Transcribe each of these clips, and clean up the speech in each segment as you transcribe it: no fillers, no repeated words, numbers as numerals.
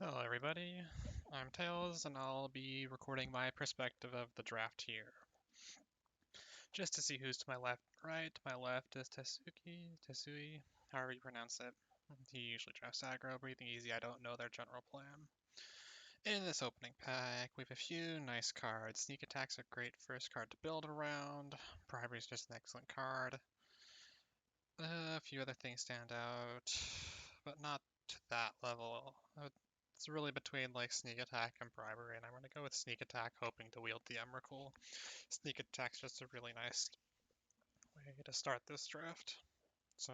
Hello everybody, I'm Tails and I'll be recording my perspective of the draft here. Just to see who's to my left and right. To my left is Tesui, however you pronounce it. He usually drafts aggro, breathing easy, I don't know their general plan. In this opening pack, we have a few nice cards. Sneak Attack's a great first card to build around. Bribery's just an excellent card. A few other things stand out, but not to that level. It's really between like sneak attack and bribery, and I'm gonna go with sneak attack, hoping to wield the Emrakul. Sneak attack's just a really nice way to start this draft. So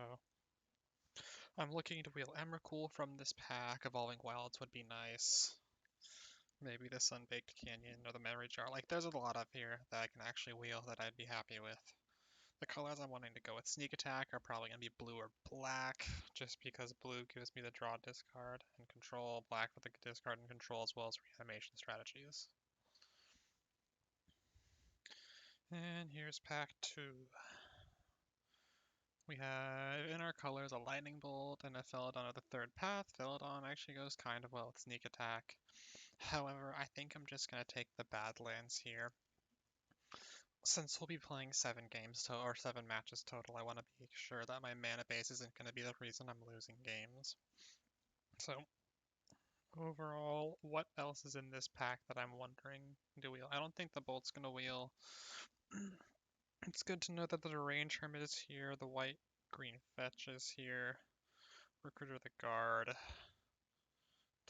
I'm looking to wheel Emrakul from this pack. Evolving Wilds would be nice. Maybe the Sunbaked Canyon or the Memory Jar. Like there's a lot up here that I can actually wheel that I'd be happy with. The colors I'm wanting to go with sneak attack are probably going to be blue or black, just because blue gives me the draw discard and control, black with the discard and control, as well as reanimation strategies. And here's pack 2. We have in our colors a lightning bolt and a Felidon of the third path. Felidon actually goes kind of well with sneak attack. However, I think I'm just going to take the Badlands here. Since we'll be playing 7 games or 7 matches total, I want to be sure that my mana base isn't going to be the reason I'm losing games. So overall, what else is in this pack that I'm wondering to wheel? I don't think the bolt's going to wheel. It's good to know that the Range Hermit is here, the white green fetch is here, Recruiter the Guard,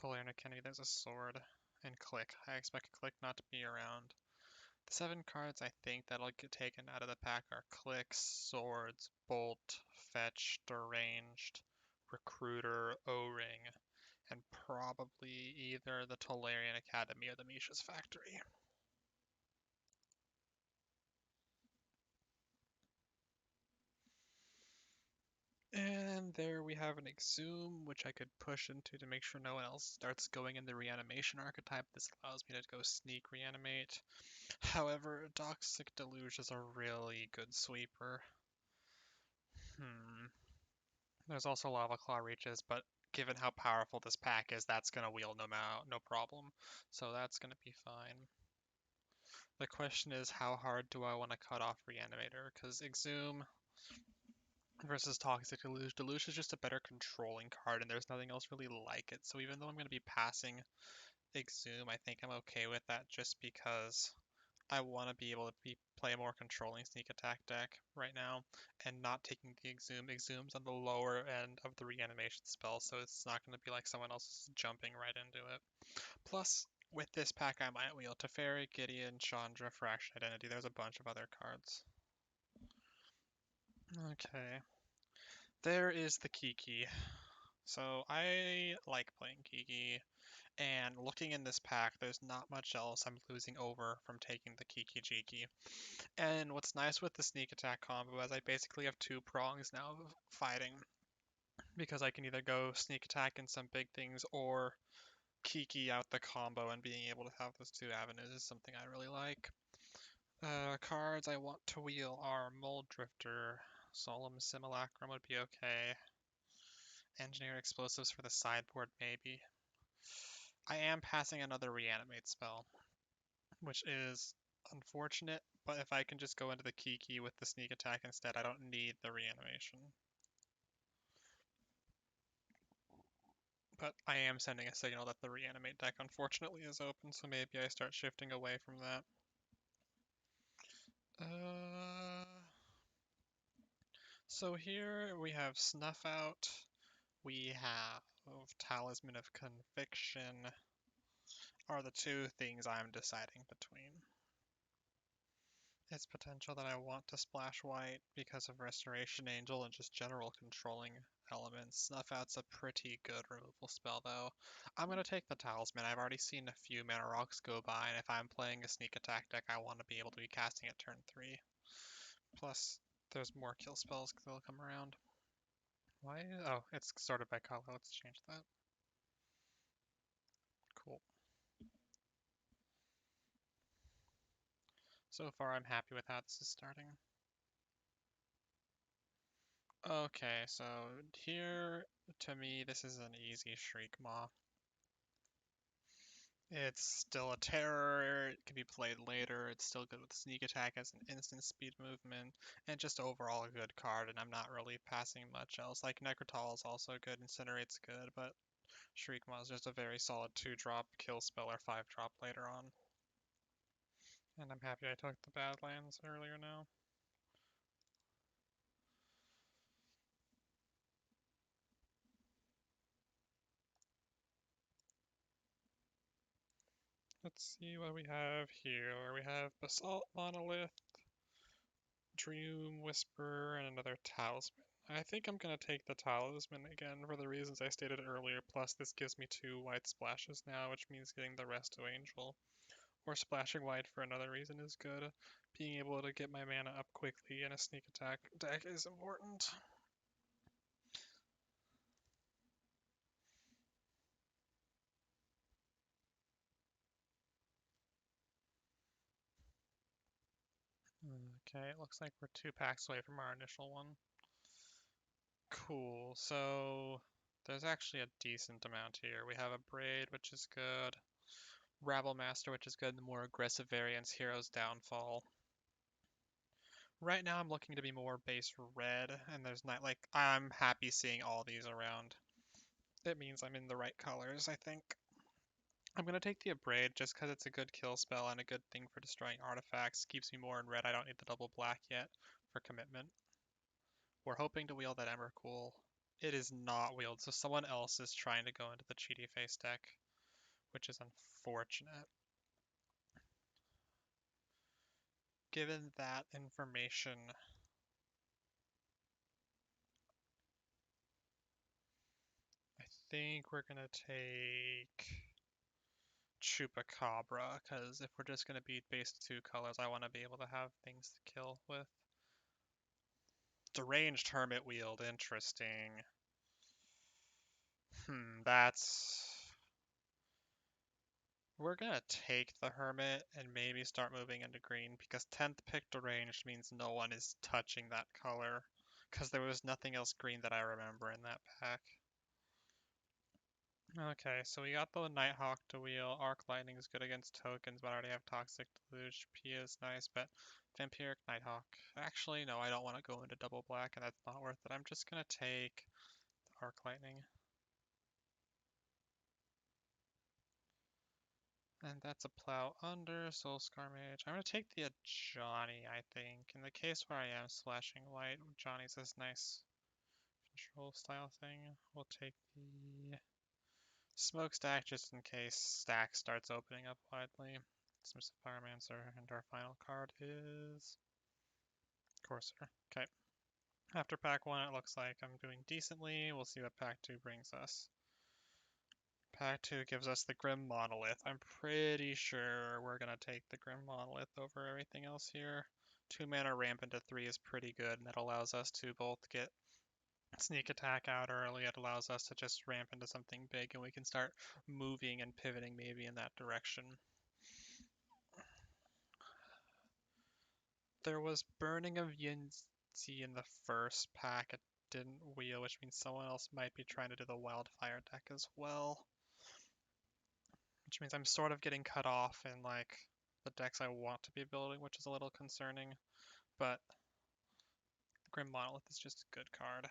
Talerna Kennedy, there's a sword, and Click. I expect Click not to be around. The 7 cards I think that'll get taken out of the pack are Clicks, Swords, Bolt, Fetch, Deranged, Recruiter, O-Ring, and probably either the Tolarian Academy or the Misha's Factory. And there we have an Exhume, which I could push into to make sure no one else starts going in the reanimation archetype. This allows me to go sneak reanimate. However, Toxic Deluge is a really good sweeper. There's also Lava Claw Reaches, but given how powerful this pack is, that's going to wield no problem. So that's going to be fine. The question is, how hard do I want to cut off Reanimator? Because Exhume versus Toxic Deluge. Deluge is just a better controlling card, and there's nothing else really like it. So even though I'm going to be passing Exhume, I think I'm okay with that just because I want to be able to play a more controlling sneak attack deck right now and not taking the Exhume. Exhume's on the lower end of the reanimation spell, so it's not going to be like someone else is jumping right into it. Plus, with this pack, I might wheel Teferi, Gideon, Chandra, Fraction Identity. There's a bunch of other cards. Okay. There is the Kiki. So I like playing Kiki, and looking in this pack, there's not much else I'm losing over from taking the Kiki Jiki. And what's nice with the sneak attack combo is I basically have 2 prongs now of fighting, because I can either go sneak attack in some big things or Kiki out the combo, and being able to have those 2 avenues is something I really like. Cards I want to wheel are Mold Drifter, Solemn Simulacrum would be okay. Engineer Explosives for the sideboard, maybe. I am passing another Reanimate spell, which is unfortunate, but if I can just go into the Kiki with the sneak attack instead, I don't need the reanimation. But I am sending a signal that the reanimate deck unfortunately is open, so maybe I start shifting away from that. So here we have Snuff Out, we have Talisman of Conviction, are the 2 things I'm deciding between. It's potential that I want to splash white because of Restoration Angel and just general controlling elements. Snuff Out's a pretty good removal spell, though. I'm going to take the Talisman. I've already seen a few mana rocks go by, and if I'm playing a sneak attack deck, I want to be able to be casting at turn 3. Plus, there's more kill spells that'll come around. Why? Oh, it's sorted by color. Let's change that. Cool. So far, I'm happy with how this is starting. Okay, so here, to me, this is an easy Shriek Maw. It's still a terror, it can be played later, it's still good with sneak attack as an instant speed movement, and just overall a good card, and I'm not really passing much else. Like Necrotal is also good, Incinerate's good, but Shriekmaw is just a very solid 2-drop kill spell or 5-drop later on. And I'm happy I took the Badlands earlier now. Let's see what we have here. We have Basalt Monolith, Dream Whisperer, and another Talisman. I think I'm going to take the Talisman again for the reasons I stated earlier, plus this gives me 2 white splashes now, which means getting the Resto Angel. Or splashing white for another reason is good. Being able to get my mana up quickly in a sneak attack deck is important. Okay, it looks like we're 2 packs away from our initial one. Cool, so there's actually a decent amount here. We have a Braid, which is good. Rabble Master, which is good in the more aggressive variants, Hero's Downfall. Right now I'm looking to be more base red, and there's not, like, I'm happy seeing all these around. It means I'm in the right colors, I think. I'm gonna take the Abrade just because it's a good kill spell and a good thing for destroying artifacts. Keeps me more in red. I don't need the double black yet for commitment. We're hoping to wield that Emrakul. It is not wheeled, so someone else is trying to go into the Cheaty Face deck, which is unfortunate. Given that information, I think we're gonna take Chupacabra, because if we're just gonna be based 2 colors, I want to be able to have things to kill with. Deranged Hermit Wield, interesting. That's... We're gonna take the Hermit and maybe start moving into green, because 10th pick Deranged means no one is touching that color, because there was nothing else green that I remember in that pack. Okay, so we got the Nighthawk to wheel. Arc Lightning is good against tokens, but I already have Toxic Deluge. Pia is nice, but Vampiric Nighthawk. Actually, no, I don't want to go into double black, and that's not worth it. I'm just gonna take the Arc Lightning. And that's a Plow under, Soul Scar Mage. I'm gonna take the Ajani, I think. In the case where I am splashing white, Johnny's this nice control style thing. We'll take the Smokestack just in case stack starts opening up widely. Dismissive Pyromancer, and our final card is Courser. Okay. After pack 1, it looks like I'm doing decently. We'll see what pack 2 brings us. Pack 2 gives us the Grim Monolith. I'm pretty sure we're going to take the Grim Monolith over everything else here. 2 mana ramp into 3 is pretty good, and that allows us to both get sneak attack out early. It allows us to just ramp into something big, and we can start moving and pivoting maybe in that direction. There was Burning of Yinzi in the first pack. It didn't wheel, which means someone else might be trying to do the Wildfire deck as well. Which means I'm sort of getting cut off in like the decks I want to be building, which is a little concerning. But Grim Monolith is just a good card.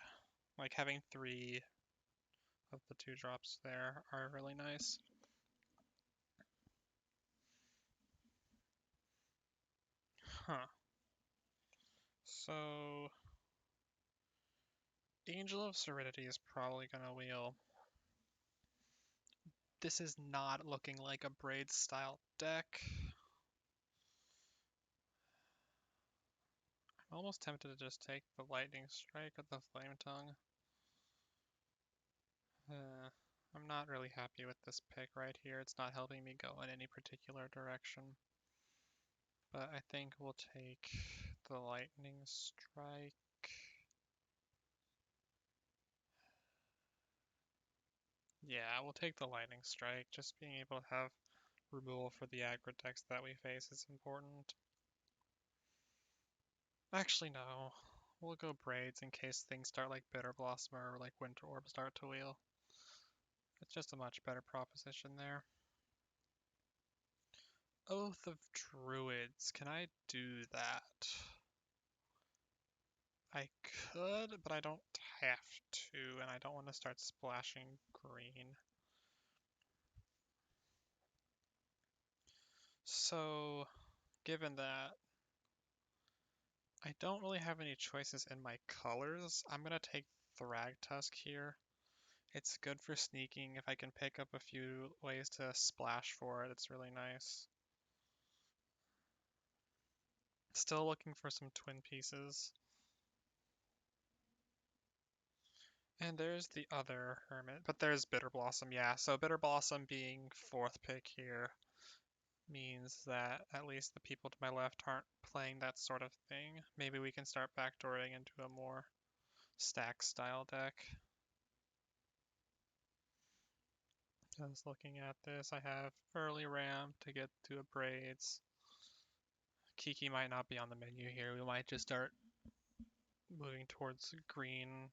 Like having 3 of the 2 drops there are really nice. Huh. So Angel of Serenity is probably gonna wheel. This is not looking like a Braid style deck. I'm almost tempted to just take the Lightning Strike with the Flame Tongue. I'm not really happy with this pick right here. It's not helping me go in any particular direction. But I think we'll take the Lightning Strike. Yeah, we'll take the Lightning Strike. Just being able to have removal for the aggro decks that we face is important. Actually, no. We'll go Braids in case things start like Bitter Blossom or like Winter Orb start to wheel. It's just a much better proposition there. Oath of Druids. Can I do that? I could, but I don't have to, and I don't want to start splashing green. So, given that I don't really have any choices in my colors, I'm gonna take Thragtusk here. It's good for sneaking. If I can pick up a few ways to splash for it, it's really nice. Still looking for some twin pieces. And there's the other hermit, but there's Bitter Blossom, yeah. So Bitter Blossom being fourth pick here means that at least the people to my left aren't playing that sort of thing. Maybe we can start backdooring into a more stack style deck. Just looking at this, I have early ramp to get to a braids. Kiki might not be on the menu here. We might just start moving towards green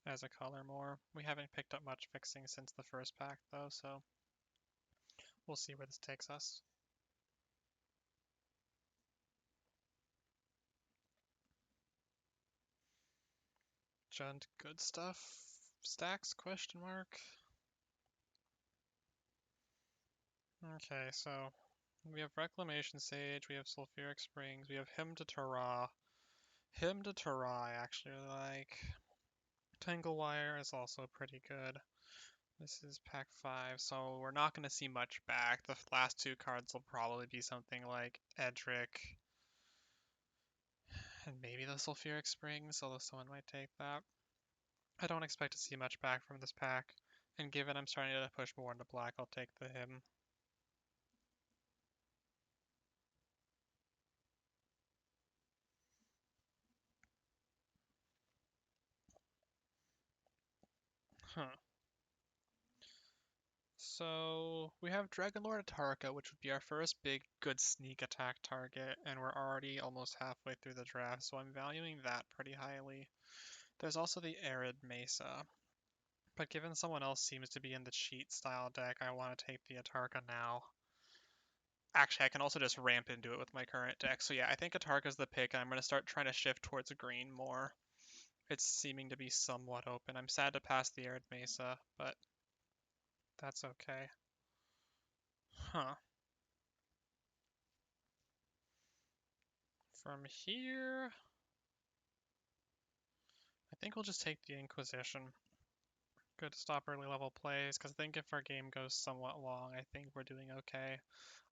as a color more. We haven't picked up much fixing since the first pack though, so we'll see where this takes us. Junt good stuff. Stacks question mark. Okay, so we have Reclamation Sage, we have Sulfuric Springs, we have Hymn to Terra. Hymn to Terra I actually like. Tangle Wire is also pretty good. This is pack 5, so we're not going to see much back. The last two cards will probably be something like Edric and maybe the Sulfuric Springs, although someone might take that. I don't expect to see much back from this pack, and given I'm starting to push more into black, I'll take the Hymn. Huh. So we have Dragonlord Atarka, which would be our first big good sneak attack target, and we're already almost halfway through the draft, so I'm valuing that pretty highly. There's also the Arid Mesa, but given someone else seems to be in the cheat style deck, I want to take the Atarka now. Actually, I can also just ramp into it with my current deck, so yeah, I think Atarka's the pick, and I'm going to start trying to shift towards green more. It's seeming to be somewhat open. I'm sad to pass the Arid Mesa, but that's okay. Huh. From here, I think we'll just take the Inquisition. Good to stop early level plays, because I think if our game goes somewhat long, I think we're doing okay.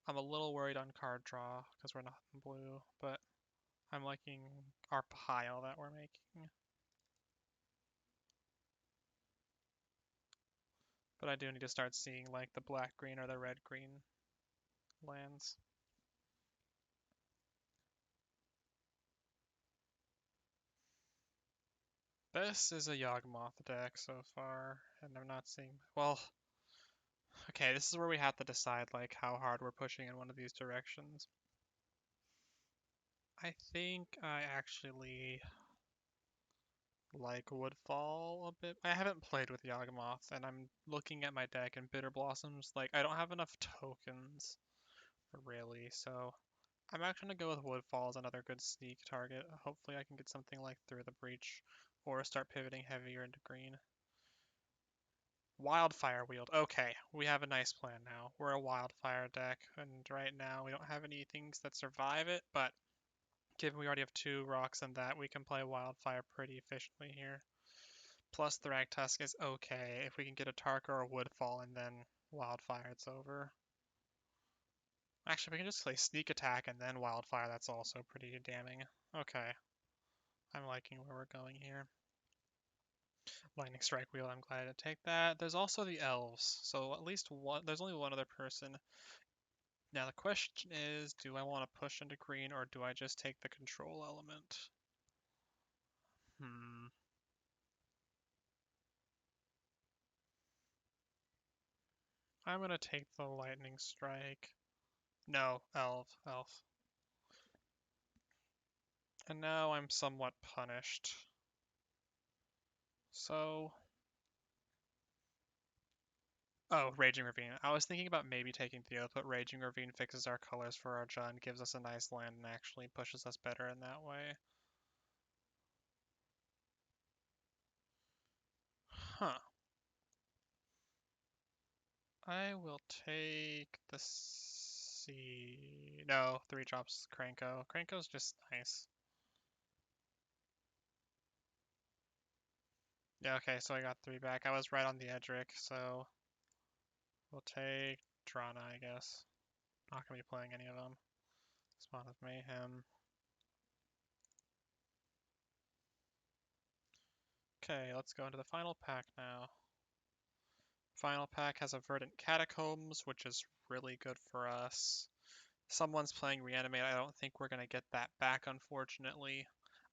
I'm a little worried on card draw, because we're not in blue, but I'm liking our pile that we're making. But I do need to start seeing like the black-green or the red-green lands. This is a Yawgmoth deck so far, and I'm not seeing... Well, okay, this is where we have to decide like how hard we're pushing in one of these directions. I think I actually like Woodfall a bit. I haven't played with Yawgmoth, and I'm looking at my deck and Bitter Blossoms. Like, I don't have enough tokens, really, so I'm actually going to go with Woodfall as another good sneak target. Hopefully I can get something like Through the Breach, or start pivoting heavier into green. Wildfire Wield. Okay, we have a nice plan now. We're a Wildfire deck, and right now we don't have any things that survive it, but given we already have 2 rocks and that, we can play Wildfire pretty efficiently here. Plus Thragtusk is okay. If we can get a Tarka or a Woodfall and then Wildfire, it's over. Actually, we can just play Sneak Attack and then Wildfire. That's also pretty damning. Okay. I'm liking where we're going here. Lightning Strike Wheel, I'm glad to take that. There's also the Elves. So at least one, there's only one other person. Now the question is, do I want to push into green or do I just take the control element? I'm gonna take the Lightning Strike. No, Elf. And now I'm somewhat punished. So Oh, Raging Ravine. I was thinking about maybe taking Theo, but Raging Ravine fixes our colors for our Jund, gives us a nice land, and actually pushes us better in that way. Huh. I will take the C. No, 3 drops Kranko. Kranko's just nice. Yeah, okay, so I got 3 back. I was right on the Edric, so we'll take Drana, I guess. Not gonna be playing any of them. Spawn of Mayhem. Okay, let's go into the final pack now. Final pack has a Verdant Catacombs, which is really good for us. Someone's playing Reanimate. I don't think we're going to get that back, unfortunately.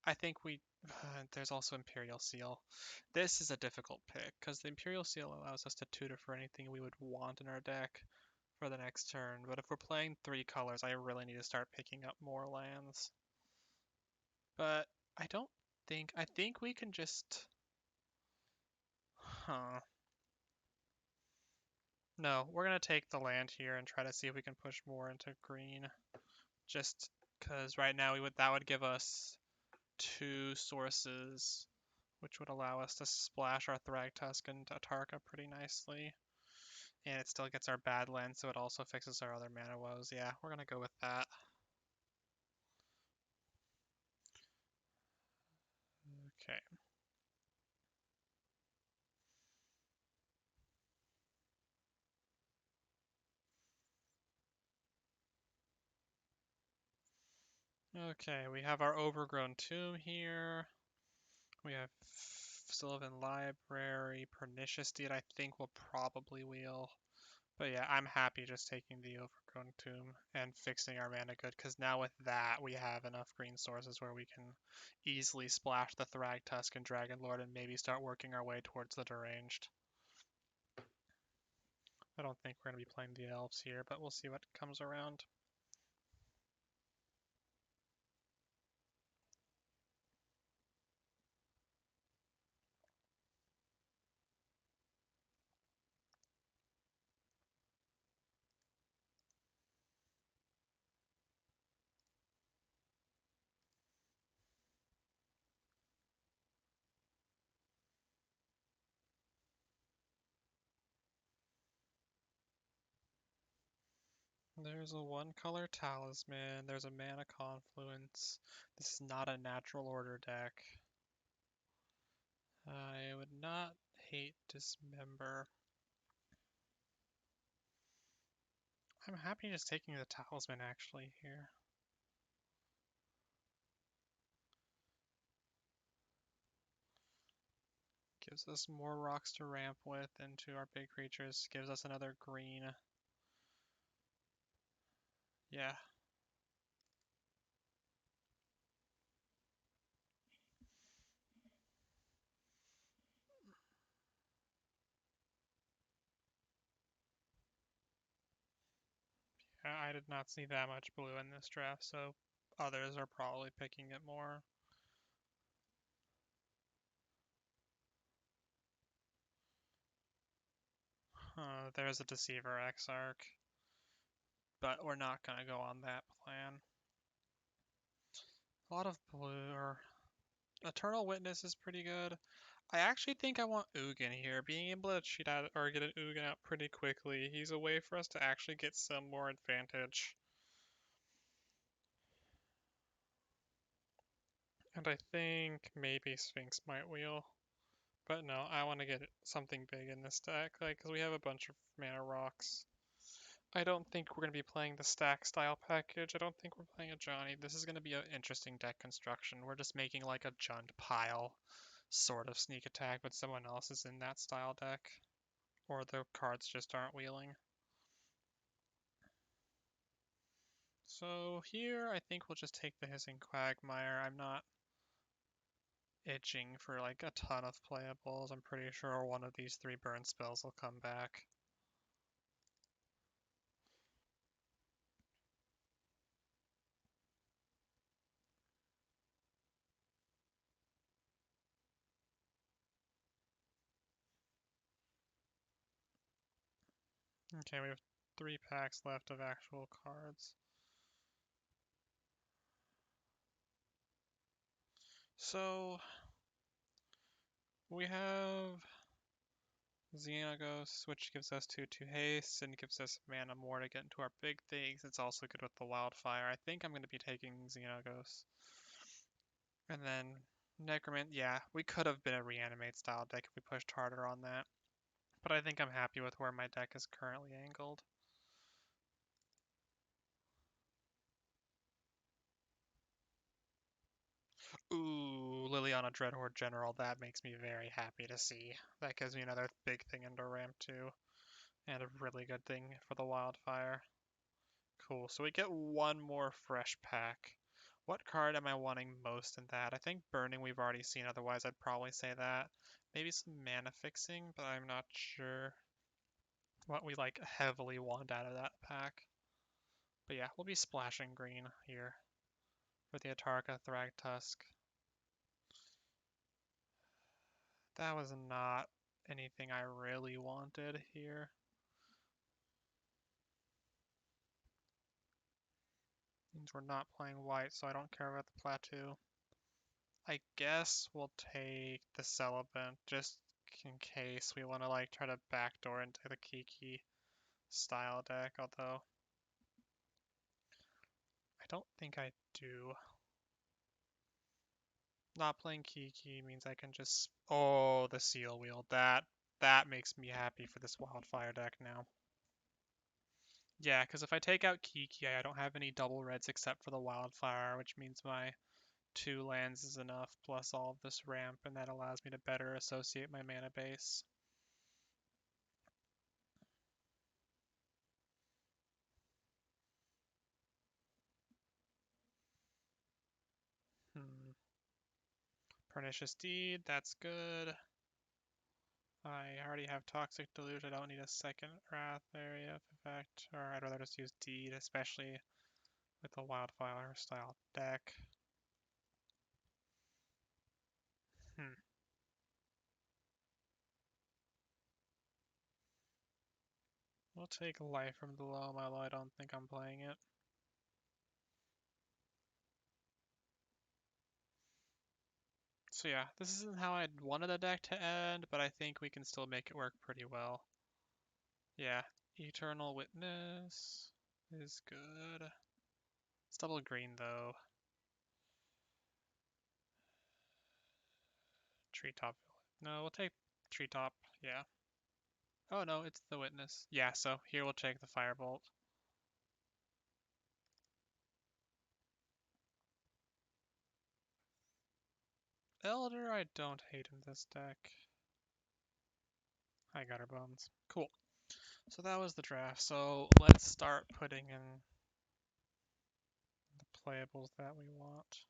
I think we... there's also Imperial Seal. This is a difficult pick, because the Imperial Seal allows us to tutor for anything we would want in our deck for the next turn. But if we're playing 3 colors, I really need to start picking up more lands. But I don't think... I think we can just... Huh. No, we're going to take the land here and try to see if we can push more into green. Just because right now that would give us 2 sources, which would allow us to splash our Thragtusk into Atarka pretty nicely. And it still gets our bad land, so it also fixes our other mana woes. Yeah, we're going to go with that. Okay. Okay, we have our Overgrown Tomb here. We have Sylvan Library, Pernicious Deed, I think we'll probably wheel. But yeah, I'm happy just taking the Overgrown Tomb and fixing our mana good, because now with that, we have enough green sources where we can easily splash the Thragtusk and Dragon Lord and maybe start working our way towards the Deranged. I don't think we're going to be playing the Elves here, but we'll see what comes around. There's a 1-color Talisman, there's a Mana Confluence. This is not a natural order deck. I would not hate Dismember. I'm happy just taking the Talisman actually here. Gives us more rocks to ramp with into our big creatures. Gives us another green. Yeah. I did not see that much blue in this draft, so others are probably picking it more. There's a Deceiver Exarch, but we're not going to go on that plan. A lot of blue, or Eternal Witness is pretty good. I actually think I want Ugin here. Being able to cheat out or get an Ugin out pretty quickly, he's a way for us to actually get some more advantage. And I think maybe Sphinx might wheel. But no, I want to get something big in this deck, like, because we have a bunch of mana rocks. I don't think we're going to be playing the stack style package. I don't think we're playing a Johnny. This is going to be an interesting deck construction. We're just making like a Jund pile sort of sneak attack, but someone else is in that style deck. Or the cards just aren't wheeling. So here, I think we'll just take the Hissing Quagmire. I'm not itching for like a ton of playables. I'm pretty sure one of these 3 burn spells will come back. Okay, we have 3 packs left of actual cards. So we have Xenagos, which gives us 2/2 haste and gives us mana more to get into our big things. It's also good with the wildfire. I think I'm going to be taking Xenagos. And then Necromant, yeah, we could have been a reanimate style deck if we pushed harder on that. But I think I'm happy with where my deck is currently angled. Ooh, Liliana Dreadhorde General, that makes me very happy to see. That gives me another big thing into ramp 2. And a really good thing for the wildfire. Cool, so we get one more fresh pack. What card am I wanting most in that? I think Burning we've already seen, otherwise I'd probably say that. Maybe some mana fixing, but I'm not sure what we like heavily want out of that pack. But yeah, we'll be splashing green here for the Atarka Thragtusk. That was not anything I really wanted here. Means we're not playing white, so I don't care about the plateau. I guess we'll take the Celibant just in case we want to like try to backdoor into the Kiki style deck, although I don't think I do. Not playing Kiki means I can just the Seal Wheel. That makes me happy for this Wildfire deck now. Yeah, because if I take out Kiki, I don't have any double reds except for the Wildfire, which means my 2 lands is enough, plus all of this ramp, and that allows me to better associate my mana base. Pernicious Deed, that's good. I already have Toxic Deluge, I don't need a second Wrath area of effect, or I'd rather just use Deed, especially with the Wildfire style deck. Hmm. We'll take Life from the Loam, although I don't think I'm playing it. So yeah, this isn't how I'd wanted the deck to end, but I think we can still make it work pretty well. Yeah, Eternal Witness is good. It's double green though. Treetop. No, we'll take Treetop, yeah. Oh no, it's the Witness. Yeah, so here we'll take the Firebolt. Elder, I don't hate in this deck. Hi, Gutter Bones. Cool. So that was the draft. So let's start putting in the playables that we want.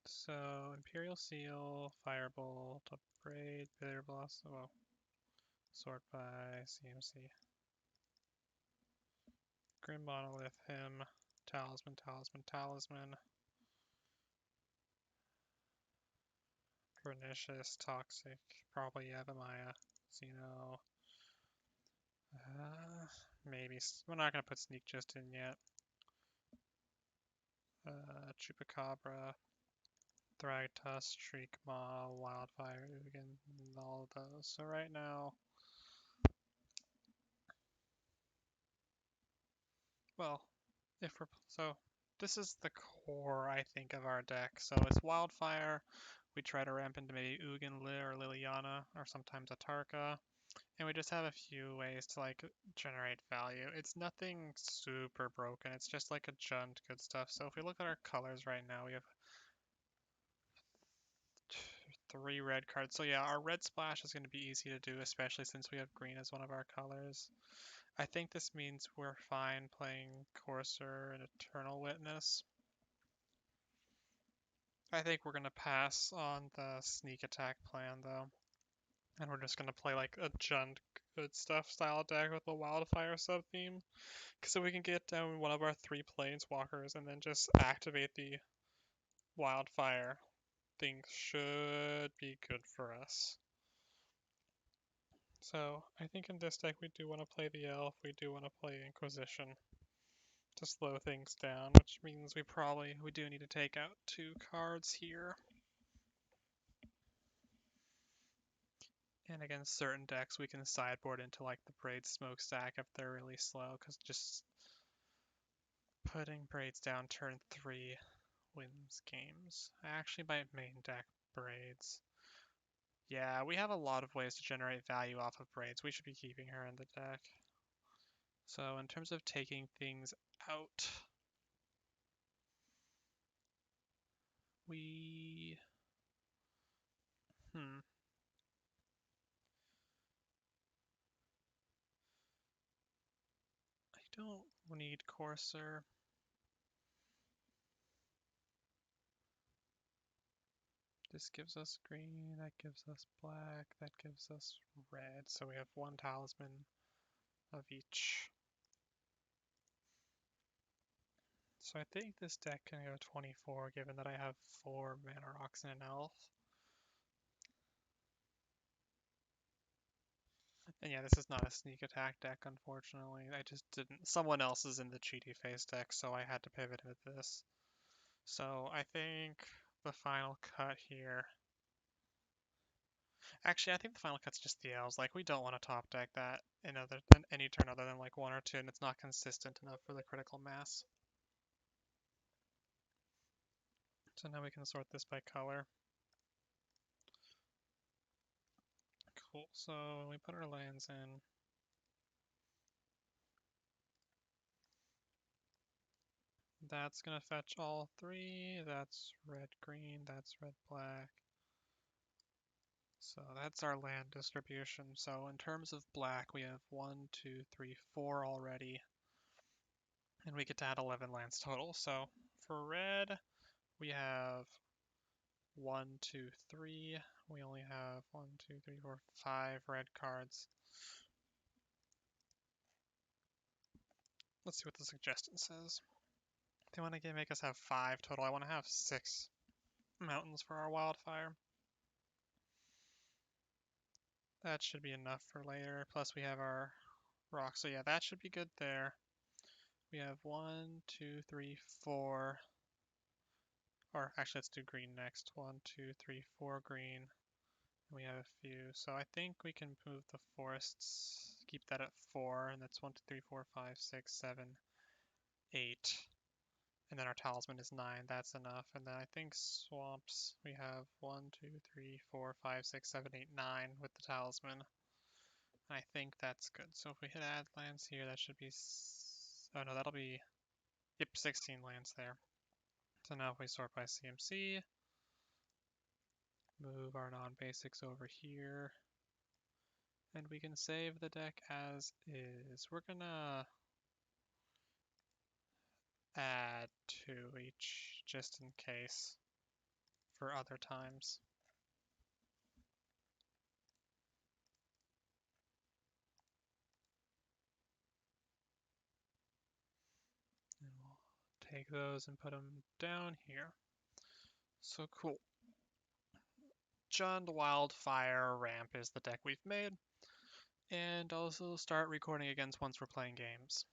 So Imperial Seal, Firebolt, Upgrade, Bitter Blossom, well, Sort by CMC. Grim Monolith, him, Talisman, Talisman, Talisman. Pernicious, Toxic, probably Yavimaya, Xeno. Maybe. We're not going to put Sneak just in yet. Chupacabra, Thragtusk, Shriekmaw, Wildfire, Ugin, all of those. So right now, well, so this is the core, I think, of our deck. So it's Wildfire. We try to ramp into maybe Ugin or Liliana, or sometimes Atarka. And we just have a few ways to like generate value. It's nothing super broken. It's just like a junt good stuff. So if we look at our colors right now, we have 3 red cards. So yeah, our red splash is going to be easy to do, especially since we have green as one of our colors. I think this means we're fine playing Courser and Eternal Witness. I think we're going to pass on the sneak attack plan though. And we're just going to play like a Jund good stuff style deck with a Wildfire sub theme. So we can get down one of our 3 planeswalkers and then just activate the Wildfire. Things should be good for us. So I think in this deck we do want to play the Elf, we do want to play Inquisition to slow things down, which means we do need to take out 2 cards here. And against certain decks we can sideboard into like the Braid Smokestack if they're really slow, because just putting Braids down turn 3 wins games. I actually might main deck Braids. Yeah, we have a lot of ways to generate value off of Braids. We should be keeping her in the deck. So in terms of taking things out, we... Hmm. I don't need Courser. This gives us green, that gives us black, that gives us red. So we have 1 talisman of each. So I think this deck can go 24, given that I have 4 mana rocks and an elf. And yeah, this is not a sneak attack deck, unfortunately. I just didn't. Someone else is in the cheaty face deck, so I had to pivot into this. So I think the final cut here. Actually, I think the final cut's just the elves. Like, we don't want to top deck that in any turn other than like 1 or 2, and it's not consistent enough for the critical mass. So now we can sort this by color. Cool. So when we put our lands in, that's gonna fetch all 3. That's red green, that's red black. So that's our land distribution. So in terms of black, we have 1, 2, 3, 4 already. And we get to add 11 lands total. So for red, we have 1, 2, 3. We only have 1, 2, 3, 4, 5 red cards. Let's see what the suggestion says. They want to make us have 5 total. I want to have 6 mountains for our wildfire. That should be enough for later. Plus we have our rock. So yeah, that should be good there. We have 1, 2, 3, 4. Or actually, let's do green next. 1, 2, 3, 4 green. And we have a few. So I think we can move the forests. Keep that at 4. And that's 1, 2, 3, 4, 5, 6, 7, 8. And then our talisman is 9. That's enough. And then I think swamps, we have 1, 2, 3, 4, 5, 6, 7, 8, 9 with the talisman. I think that's good. So if we hit add lands here, that should be... Oh no, that'll be... Yep, 16 lands there. So now if we sort by CMC, move our non-basics over here, and we can save the deck as is. We're gonna add 2 each, just in case, for other times. And we'll take those and put them down here. So cool. Jund Wildfire Ramp is the deck we've made, and also start recording against once we're playing games.